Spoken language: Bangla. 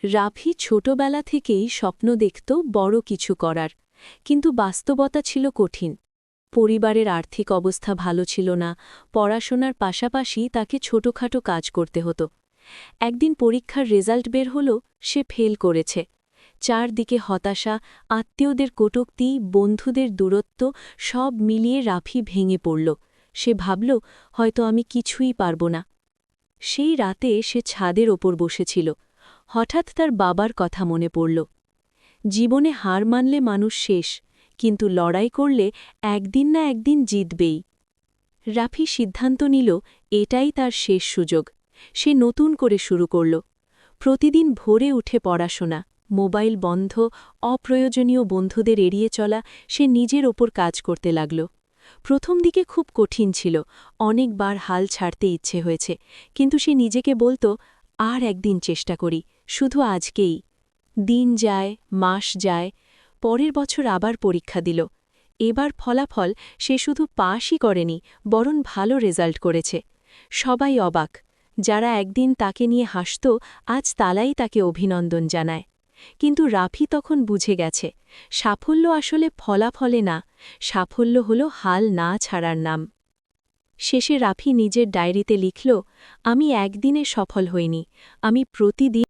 রাফি ছোটবেলা থেকেই স্বপ্ন দেখত বড় কিছু করার, কিন্তু বাস্তবতা ছিল কঠিন। পরিবারের আর্থিক অবস্থা ভালো ছিল না, পড়াশোনার পাশাপাশি তাকে ছোটখাটো কাজ করতে হতো। একদিন পরীক্ষার রেজাল্ট বের হল, সে ফেল করেছে। চারদিকে হতাশা, আত্মীয়দের কটূক্তি, বন্ধুদের দূরত্ব, সব মিলিয়ে রাফি ভেঙে পড়ল। সে ভাবল, হয়তো আমি কিছুই পারব না। সেই রাতে সে ছাদের ওপর বসেছিল। হঠাৎ তার বাবার কথা মনে পড়ল। জীবনে হার মানলে মানুষ শেষ, কিন্তু লড়াই করলে একদিন না একদিন জিতবেই। রাফি সিদ্ধান্ত নিল, এটাই তার শেষ সুযোগ। সে নতুন করে শুরু করল। প্রতিদিন ভোরে উঠে পড়াশোনা, মোবাইল বন্ধ, অপ্রয়োজনীয় বন্ধুদের এড়িয়ে চলা, সে নিজের ওপর কাজ করতে লাগল। প্রথম দিকে খুব কঠিন ছিল, অনেকবার হাল ছাড়তে ইচ্ছে হয়েছে, কিন্তু সে নিজেকে বলত, আর একদিন চেষ্টা করি, শুধু আজকেই। দিন যায়, মাস যায়, পরের বছর আবার পরীক্ষা দিল। এবার ফলাফল সে শুধু পাসই করেনি, বরং ভালো রেজাল্ট করেছে। সবাই অবাক। যারা একদিন তাকে নিয়ে হাসত, আজ তালাই তাকে অভিনন্দন জানায়। কিন্তু রাফি তখন বুঝে গেছে, সাফল্য আসলে ফলাফলে না, সাফল্য হল হাল না ছাড়ার নাম। শেষে রাফি নিজের ডায়েরিতে লিখল, আমি একদিনে সফল হইনি, আমি প্রতিদিন